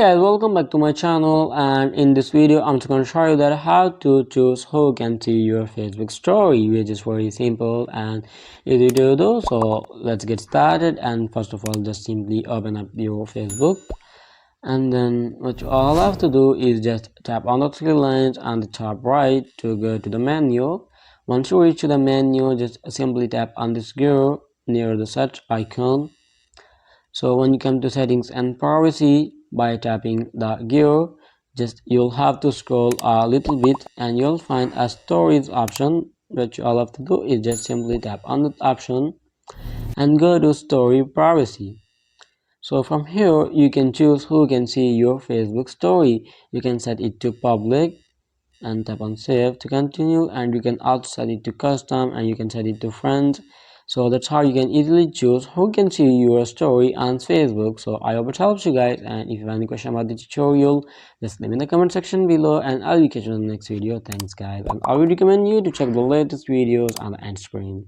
Guys, welcome back to my channel, and in this video I'm just going to show you that how to choose who can see your Facebook story, which is very simple and easy to do. So let's get started. And first of all, just simply open up your Facebook, and then what you all have to do is just tap on the three lines on the top right to go to the menu. Once you reach the menu, just simply tap on this gear near the search icon. So when you come to settings and privacy, by tapping the gear, just you'll have to scroll a little bit and you'll find a storage option. What you all have to do is just simply tap on that option and go to story privacy. So from here you can choose who can see your Facebook story. You can set it to public and tap on save to continue, and you can also set it to custom and you can set it to friends. So that's how you can easily choose who can see your story on Facebook. So I hope it helps you guys, and if you have any question about the tutorial, just leave in the comment section below and I'll be catching you in the next video. Thanks guys, and I would recommend you to check the latest videos on the end screen.